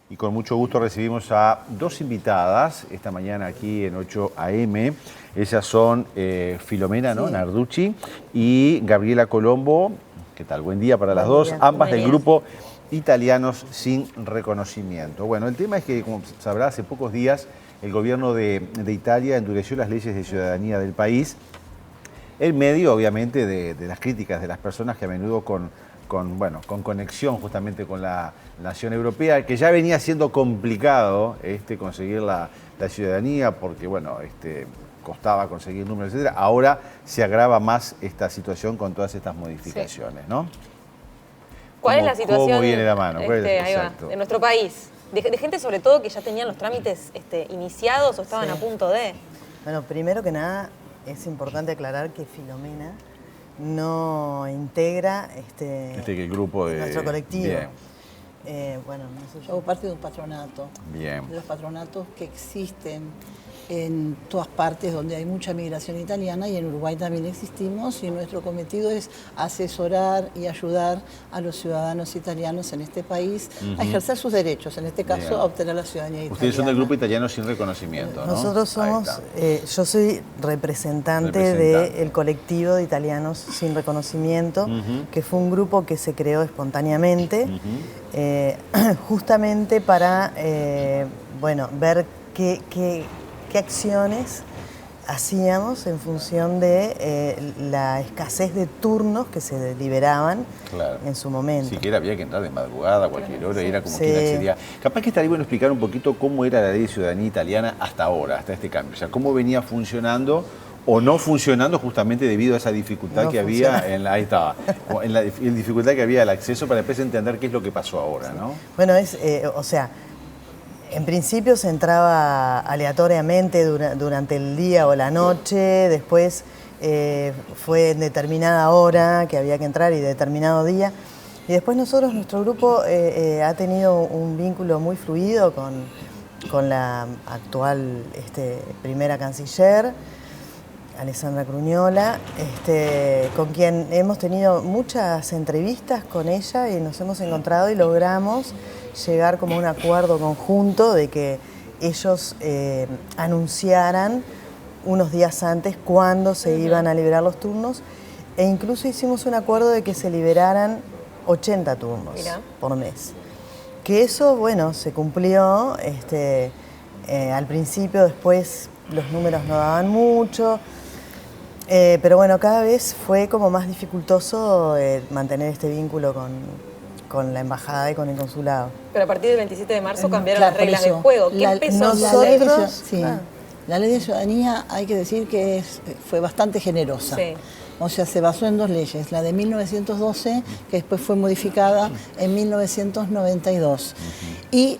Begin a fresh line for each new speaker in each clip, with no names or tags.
y con mucho gusto recibimos a dos invitadas esta mañana aquí en 8 AM. Ellas son Filomena, ¿no? Narducci y Gabriela Colombo. ¿Qué tal? Buen día para las dos, ambas del grupo Italianos sin Reconocimiento. Bueno, el tema es que, como sabrá, hace pocos días el gobierno de Italia endureció las leyes de ciudadanía del país, en medio, obviamente, de las críticas de las personas que a menudo con conexión justamente con la nación europea, que ya venía siendo complicado conseguir la ciudadanía porque, costaba conseguir números, etcétera. Ahora se agrava más esta situación con todas estas modificaciones, ¿no?
¿Cuál es la situación?
¿Cómo viene la mano?
De nuestro país? De gente sobre todo que ya tenían los trámites iniciados o estaban a punto de...
Bueno, primero que nada es importante aclarar que Filomena no integra
el grupo de
nuestro colectivo.
Bien.
Yo hago parte de un patronato.
Bien.
De los patronatos que existen en todas partes donde hay mucha migración italiana, y en Uruguay también existimos, y nuestro cometido es asesorar y ayudar a los ciudadanos italianos en este país a ejercer sus derechos, en este caso a obtener la ciudadanía italiana.
Ustedes son del grupo Italianos sin Reconocimiento, ¿no?
Nosotros somos, yo soy representante del colectivo de Italianos sin Reconocimiento, que fue un grupo que se creó espontáneamente, justamente para ver qué acciones hacíamos en función de la escasez de turnos que se liberaban en su momento.
Siquiera había que entrar de madrugada a cualquier hora, y era como quien accedía. Capaz que estaría bueno explicar un poquito cómo era la ley de ciudadanía italiana hasta ahora, hasta este cambio. O sea, cómo venía funcionando o no funcionando justamente debido a esa dificultad que había en la dificultad que había el acceso, para después entender qué es lo que pasó ahora, ¿no?
Bueno, en principio se entraba aleatoriamente durante el día o la noche, después fue en determinada hora que había que entrar y determinado día. Y después nuestro grupo ha tenido un vínculo muy fluido con la actual primera canciller, Alessandra Cruñola, con quien hemos tenido muchas entrevistas con ella y nos hemos encontrado y logramos llegar como a un acuerdo conjunto de que ellos anunciaran unos días antes cuándo se iban a liberar los turnos, e incluso hicimos un acuerdo de que se liberaran 80 turnos por mes. Que eso, se cumplió al principio, después los números no daban mucho, pero cada vez fue como más dificultoso mantener este vínculo con la embajada y con el consulado.
Pero a partir del 27 de marzo cambiaron las reglas del juego. ¿Qué empezó?
La ley de ciudadanía, hay que decir que fue bastante generosa. Sí. O sea, se basó en dos leyes, la de 1912, que después fue modificada en 1992. Y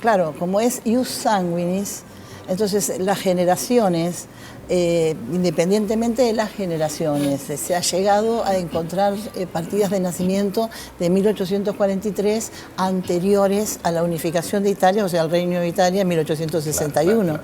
claro, como es ius sanguinis, entonces las generaciones, independientemente de las generaciones, se ha llegado a encontrar partidas de nacimiento de 1843 anteriores a la unificación de Italia, o sea, al Reino de Italia en 1861.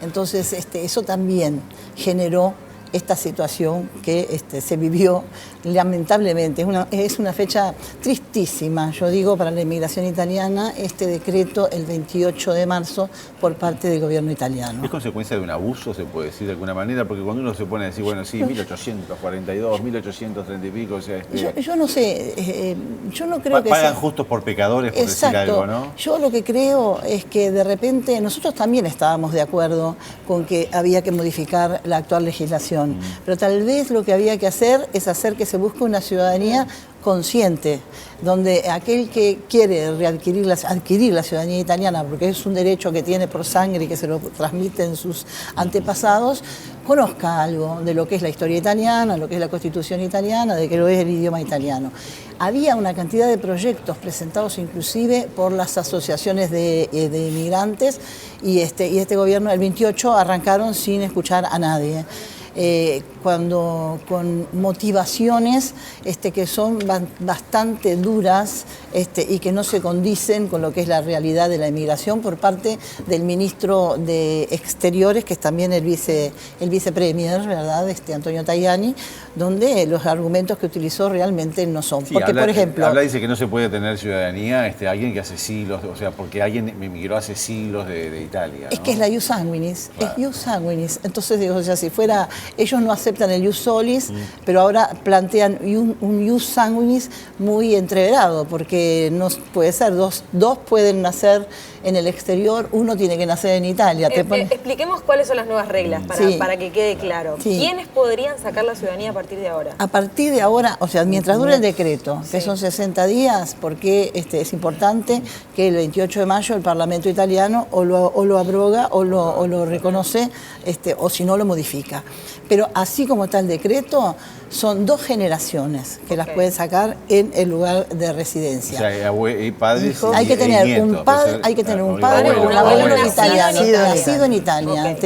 Entonces, eso también generó esta situación que se vivió lamentablemente. Es una fecha tristísima, yo digo, para la inmigración italiana, este decreto el 28 de marzo por parte del gobierno italiano.
¿Es consecuencia de un abuso, se puede decir de alguna manera? Porque cuando uno se pone a decir, 1842, 1830 y pico, o sea...
Yo no sé, yo no creo que...
Pagan justos por pecadores, por decir algo, ¿no?
Yo lo que creo es que de repente nosotros también estábamos de acuerdo con que había que modificar la actual legislación. Pero tal vez lo que había que hacer es hacer que se busque una ciudadanía consciente, donde aquel que quiere adquirir la ciudadanía italiana, porque es un derecho que tiene por sangre y que se lo transmiten sus antepasados, conozca algo de lo que es la historia italiana, lo que es la Constitución italiana, de que lo es el idioma italiano. Había una cantidad de proyectos presentados inclusive por las asociaciones de inmigrantes, y este gobierno, el 28, arrancaron sin escuchar a nadie. con motivaciones que son bastante duras y que no se condicen con lo que es la realidad de la emigración por parte del ministro de Exteriores, que es también el vicepremier, ¿verdad? Antonio Tajani, donde los argumentos que utilizó realmente no son.
Sí,
porque, por ejemplo...
dice que no se puede tener ciudadanía alguien que hace siglos, o sea, porque alguien emigró hace siglos de Italia, ¿no?
Es que es la ius sanguinis,
claro.
es ius sanguinis. Entonces, digo, o sea, si fuera... Ellos no aceptan el ius solis, pero ahora plantean un ius sanguinis muy entreverado, porque no puede ser, dos pueden nacer en el exterior, uno tiene que nacer en Italia.
Expliquemos cuáles son las nuevas reglas para que quede claro.
Sí.
¿Quiénes podrían sacar la ciudadanía a partir de ahora?
A partir de ahora, o sea, mientras dure el decreto, que son 60 días, porque es importante que el 28 de mayo el Parlamento italiano o lo abroga o lo reconoce, o si no lo modifica. Pero así como está el decreto, son 2 generaciones que las pueden sacar en el lugar de residencia.
O sea, padres
hay que tener un padre, o un abuelo italiano, nacido en Italia.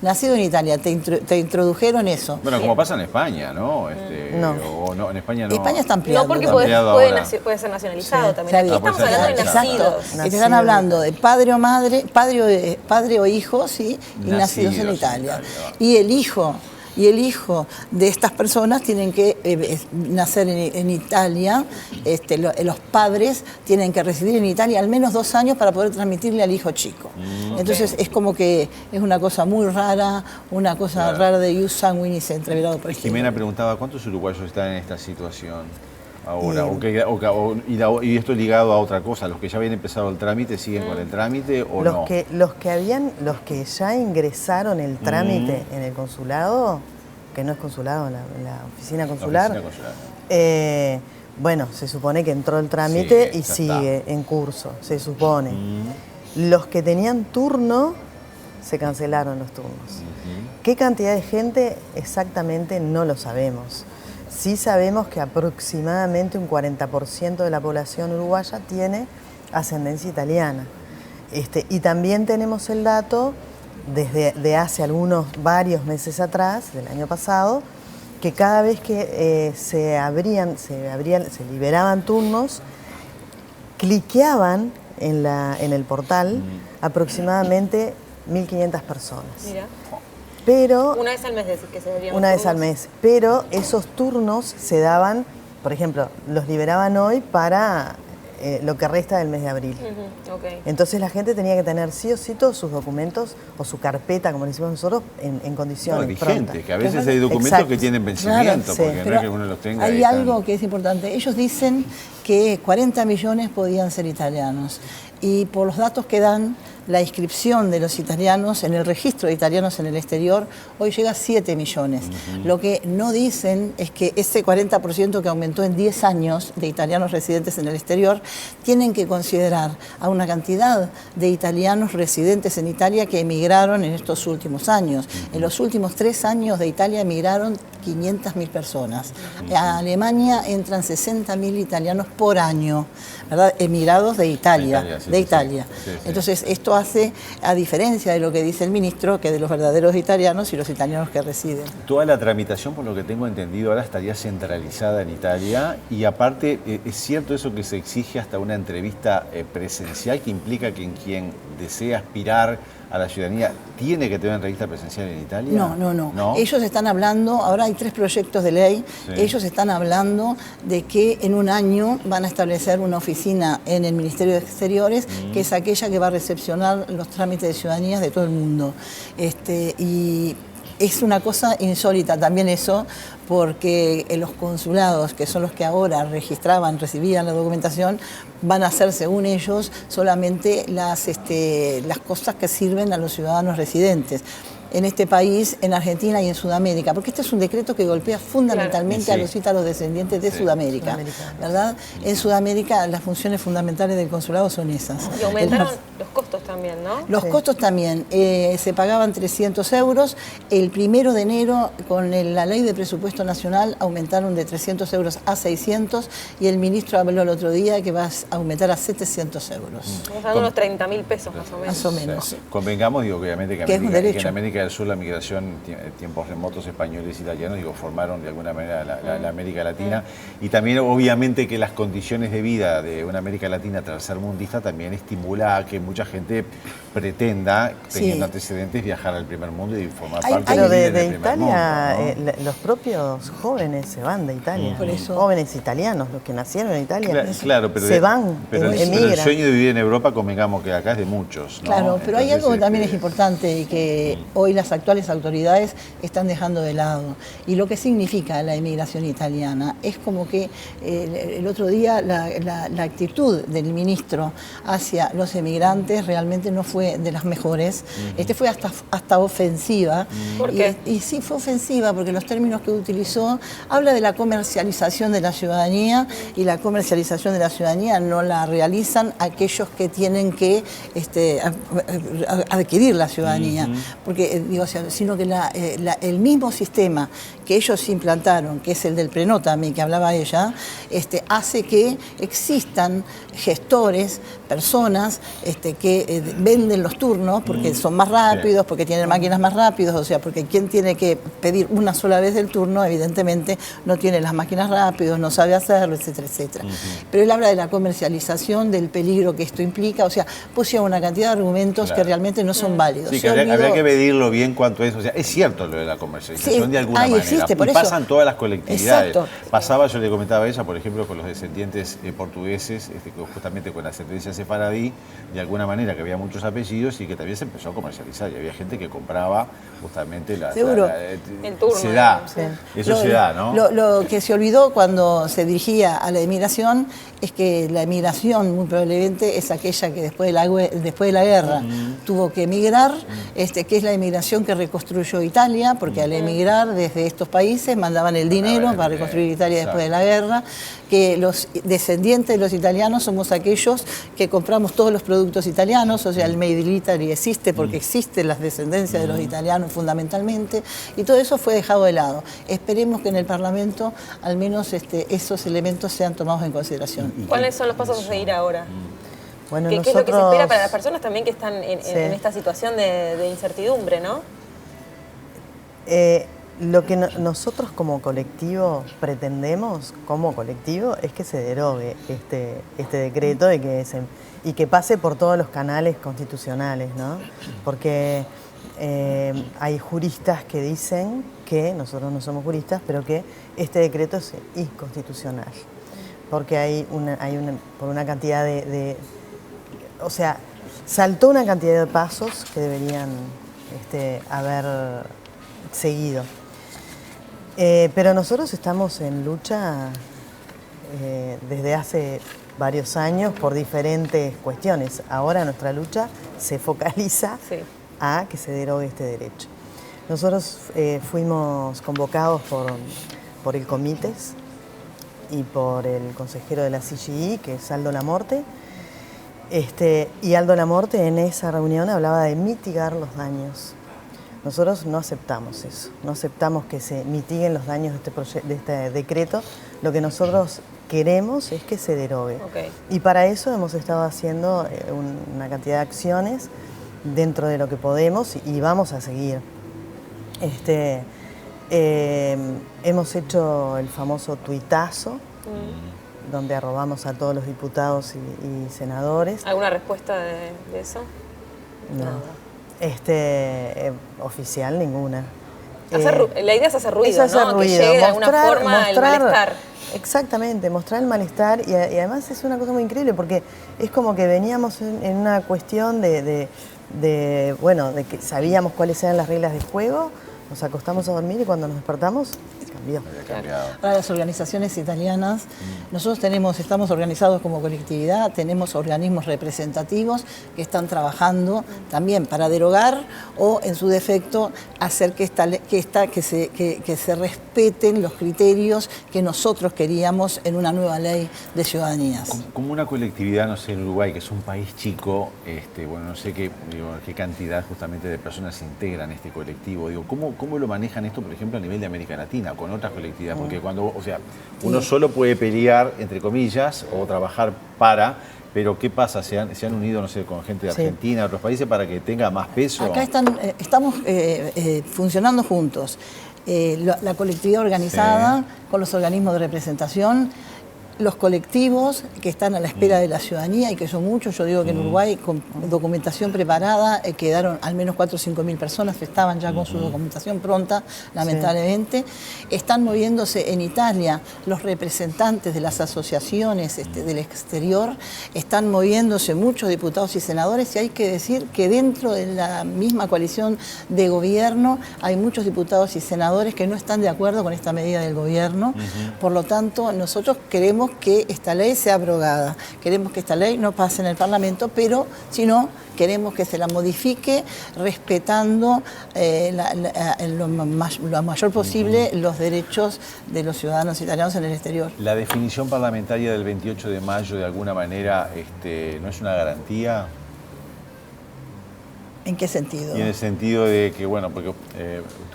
Nacido en Italia, te introdujeron eso.
Bueno, como pasa en España, ¿no?
No.
O no, en España no.
España está ampliando.
No, porque puede ser nacionalizado también. Aquí estamos hablando de nacidos.
Te están hablando de padre o madre, padre o hijo, sí, y nacidos en Italia. Y el hijo de estas personas tienen que nacer en Italia, los padres tienen que residir en Italia al menos 2 años para poder transmitirle al hijo chico. Entonces es como que es una cosa muy rara, rara de ius sanguinis entreverado por
Jimena preguntaba, ¿cuántos uruguayos están en esta situación ahora? Y esto ligado a otra cosa, ¿los que ya habían empezado el trámite siguen con el trámite o no?
Los que ya ingresaron el trámite en el consulado, que no es consulado, en la oficina consular, bueno, se supone que entró el trámite y sigue en curso, se supone. Los que tenían turno, se cancelaron los turnos. ¿Qué cantidad de gente? Exactamente no lo sabemos. Sí sabemos que aproximadamente un 40% de la población uruguaya tiene ascendencia italiana. Y también tenemos el dato desde hace varios meses atrás, del año pasado, que cada vez que se liberaban turnos, cliqueaban en el portal aproximadamente 1.500 personas.
Mira.
Pero,
una vez al mes decir que se darían
una vez al mes. Pero esos turnos se daban, por ejemplo, los liberaban hoy para lo que resta del mes de abril. Entonces la gente tenía que tener sí o sí todos sus documentos o su carpeta, como decimos nosotros, en condiciones
vigentes, que a veces hay documentos que tienen vencimiento, porque no es que uno los tenga.
Hay algo que es importante. Ellos dicen que 40 millones podían ser italianos. Y por los datos que dan, la inscripción de los italianos en el registro de italianos en el exterior hoy llega a 7 millones. Lo que no dicen es que ese 40% que aumentó en 10 años de italianos residentes en el exterior, tienen que considerar a una cantidad de italianos residentes en Italia que emigraron en estos últimos años. En los últimos 3 años de Italia emigraron 500.000 personas. A Alemania entran 60.000 italianos por año, ¿verdad? Emigrados de Italia. Entonces, esto hace, a diferencia de lo que dice el ministro, que de los verdaderos italianos y los italianos que residen.
Toda la tramitación, por lo que tengo entendido, ahora estaría centralizada en Italia y aparte, ¿es cierto eso que se exige hasta una entrevista presencial que implica que quien desea aspirar a la ciudadanía tiene que tener una entrevista presencial en Italia?
No. Ellos están hablando, ahora hay 3 proyectos de ley, ellos están hablando de que en un año van a establecer una oficina en el Ministerio de Exteriores, que es aquella que va a recepcionar los trámites de ciudadanías de todo el mundo. Y es una cosa insólita también eso, porque en los consulados, que son los que ahora recibían la documentación, van a hacer, según ellos, solamente las cosas que sirven a los ciudadanos residentes en este país, en Argentina y en Sudamérica, porque este es un decreto que golpea fundamentalmente a los ítalos descendientes de Sudamérica, ¿verdad? En Sudamérica las funciones fundamentales del consulado son esas.
Y aumentaron los costos también, ¿no?
Los costos también, se pagaban 300 euros, el 1 de enero con la ley de presupuesto nacional aumentaron de 300 euros a 600 y el ministro habló el otro día que va a aumentar a 700 euros.
Estamos hablando de unos 30.000 pesos más o menos.
Más o menos.
Convengamos, digo, que obviamente que en América América del Sur la migración en tiempos remotos españoles e italianos, digo, formaron de alguna manera la América Latina, y también obviamente que las condiciones de vida de una América Latina tercermundista también estimula a que mucha gente pretenda, teniendo antecedentes, viajar al primer mundo y formar parte
pero
del
de
primer
Italia,
mundo, ¿no?
los propios jóvenes se van de Italia.
Por eso.
Jóvenes italianos, los que nacieron en Italia,
Claro, pero
se van,
pero el
emigran.
sueño de vivir en Europa, convengamos que acá es de muchos, ¿no?
Claro, pero hay
Entonces,
algo que también es importante y que hoy las actuales autoridades están dejando de lado. Y lo que significa la emigración italiana es como que el otro día la actitud del ministro hacia los emigrantes realmente no fue de las mejores. Fue hasta ofensiva.
¿Por qué?
Y sí fue ofensiva porque los términos que utilizó habla de la comercialización de la ciudadanía, y la comercialización de la ciudadanía no la realizan aquellos que tienen que adquirir la ciudadanía, porque sino que el mismo sistema que ellos implantaron, que es el del Prenotami, que hablaba ella, hace que existan gestores, personas que venden los turnos porque son más rápidos, porque tienen máquinas más rápidas, o sea, porque quien tiene que pedir una sola vez el turno, evidentemente no tiene las máquinas rápidas, no sabe hacerlo, etcétera, etcétera. Pero él habla de la comercialización, del peligro que esto implica, o sea, puso una cantidad de argumentos que realmente no son válidos.
Sí, que habría que medirlo bien cuánto es. O sea, es cierto lo de la comercialización de alguna manera.
Existe, por
y
eso.
pasan todas las colectividades.
Exacto.
Pasaba, yo le comentaba a ella, por ejemplo, con los descendientes portugueses, justamente con la ascendencia sefaradí, de alguna manera que había muchos apellidos y que también se empezó a comercializar. Y había gente que compraba justamente
el
turno.
Se da.
Sí.
Eso se da, ¿no?
Lo que se olvidó cuando se dirigía a la emigración es que la emigración muy probablemente es aquella que después de la guerra tuvo que emigrar, que es la emigración que reconstruyó Italia, porque al emigrar desde estos países mandaban el dinero para reconstruir Italia después de la guerra, que los descendientes de los italianos somos aquellos que compramos todos los productos italianos, o sea, el Made in Italy existe porque existen las descendencias de los italianos fundamentalmente, y todo eso fue dejado de lado. Esperemos que en el Parlamento al menos esos elementos sean tomados en consideración.
¿Cuáles son los pasos a seguir ahora?
Bueno,
¿Qué es lo que se espera para las personas también que están en esta situación de incertidumbre, no?
Lo que nosotros como colectivo pretendemos, como colectivo, es que se derogue este decreto y que pase por todos los canales constitucionales, ¿no? Porque hay juristas que dicen que, nosotros no somos juristas, pero que este decreto es inconstitucional. Porque por una cantidad o sea, saltó una cantidad de pasos que deberían haber seguido. Pero nosotros estamos en lucha desde hace varios años por diferentes cuestiones. Ahora nuestra lucha se focaliza a que se derogue este derecho. Nosotros fuimos convocados por el Comites y por el consejero de la CGI, que es Aldo Lamorte. Y Aldo Lamorte en esa reunión hablaba de mitigar los daños. Nosotros no aceptamos eso, no aceptamos que se mitiguen los daños de este decreto. Lo que nosotros queremos es que se derogue. Y para eso hemos estado haciendo una cantidad de acciones dentro de lo que podemos y vamos a seguir. Hemos hecho el famoso tuitazo, donde arrobamos a todos los diputados y senadores.
¿Alguna respuesta de eso?
No. Oficial ninguna.
La idea es hacer ruido,
es hacer
¿no?
ruido,
Que llegue de alguna forma el malestar.
Exactamente, mostrar el malestar y además es una cosa muy increíble porque es como que veníamos en una cuestión de que sabíamos cuáles eran las reglas del juego, nos acostamos a dormir y cuando nos despertamos cambió.
Para las organizaciones italianas, nosotros estamos organizados como colectividad, tenemos organismos representativos que están trabajando también para derogar o, en su defecto, hacer que se respeten los criterios que nosotros queríamos en una nueva ley de ciudadanías.
Como una colectividad, no sé, en Uruguay, que es un país chico, no sé qué cantidad justamente de personas se integran este colectivo. ¿Cómo lo manejan esto, por ejemplo, a nivel de América Latina, con otras colectividades? Porque uno solo puede pelear, entre comillas, o trabajar para, pero ¿qué pasa? ¿Se han unido, no sé, con gente de Argentina, otros países, para que tenga más peso?
Acá estamos funcionando juntos. La colectividad organizada con los organismos de representación, los colectivos que están a la espera de la ciudadanía y que son muchos. Yo digo que en Uruguay, con documentación preparada, quedaron al menos 4 o 5 mil personas, estaban ya con su documentación pronta, lamentablemente. Están moviéndose en Italia los representantes de las asociaciones del exterior, están moviéndose muchos diputados y senadores, y hay que decir que dentro de la misma coalición de gobierno hay muchos diputados y senadores que no están de acuerdo con esta medida del gobierno. Por lo tanto, nosotros queremos que esta ley sea abrogada. Queremos que esta ley no pase en el Parlamento, pero si no, queremos que se la modifique respetando lo mayor posible los derechos de los ciudadanos italianos en el exterior.
¿La definición parlamentaria del 28 de mayo de alguna manera no es una garantía?
¿En qué sentido?
Y en el sentido de que, bueno, porque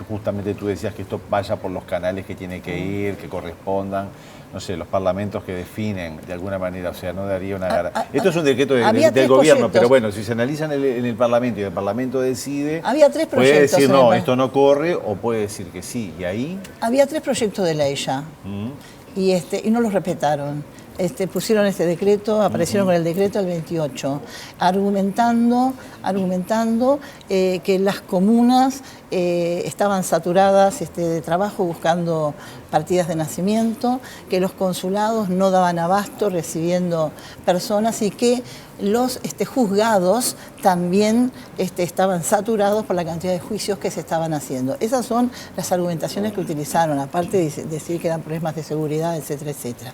justamente tú decías que esto vaya por los canales que tiene que ir, que correspondan, no sé, los parlamentos que definen de alguna manera, o sea, no daría una garantía. Esto es un decreto del gobierno, pero bueno, si se analiza en el Parlamento y el Parlamento decide,
había 3 proyectos,
puede decir no, esto no corre, o puede decir que sí, y ahí...
Había 3 proyectos de ley ya, y no los respetaron. Pusieron este decreto, aparecieron con el decreto del 28, argumentando que las comunas estaban saturadas de trabajo buscando partidas de nacimiento, que los consulados no daban abasto recibiendo personas y que los juzgados también estaban saturados por la cantidad de juicios que se estaban haciendo. Esas son las argumentaciones que utilizaron, aparte de decir que eran problemas de seguridad, etcétera, etcétera.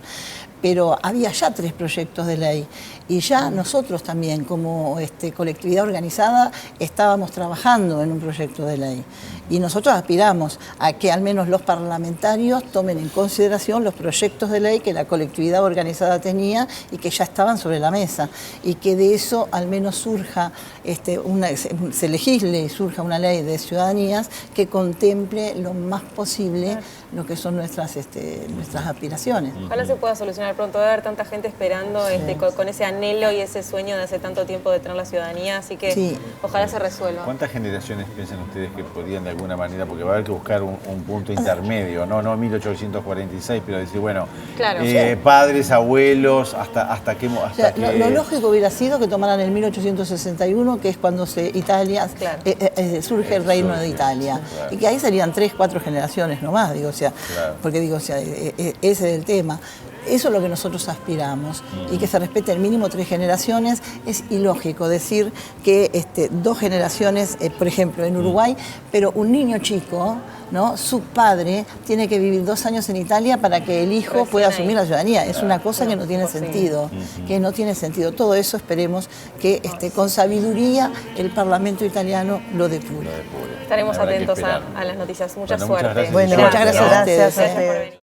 Pero había ya 3 proyectos de ley y ya nosotros también como colectividad organizada estábamos trabajando en un proyecto de ley. Y nosotros aspiramos a que al menos los parlamentarios tomen en consideración los proyectos de ley que la colectividad organizada tenía y que ya estaban sobre la mesa, y que de eso al menos surja, se legisle y surja una ley de ciudadanías que contemple lo más posible lo que son nuestras aspiraciones.
Ojalá se pueda solucionar pronto, de haber tanta gente esperando con ese anhelo y ese sueño de hace tanto tiempo de tener la ciudadanía, así que ojalá se resuelva.
¿Cuántas generaciones piensan ustedes que podrían de alguna manera, porque va a haber que buscar un punto intermedio, no 1846, pero decir, bueno,
claro,
padres, abuelos, hasta qué...
Lo lógico hubiera sido que tomaran el 1861, que es cuando surge el Reino de Italia, y que ahí serían 3, 4 generaciones nomás, porque ese es el tema. Eso es lo que nosotros aspiramos, y que se respete el mínimo 3 generaciones. Es ilógico decir que 2 generaciones, por ejemplo, en Uruguay, pero un niño chico, ¿no? Su padre tiene que vivir 2 años en Italia para que el hijo pueda asumir la ciudadanía. Es una cosa que no tiene sentido, Todo eso esperemos que con sabiduría el Parlamento italiano lo depure.
Estaremos atentos a las noticias. Mucha suerte.
Muchas gracias.
Muchas gracias a ustedes.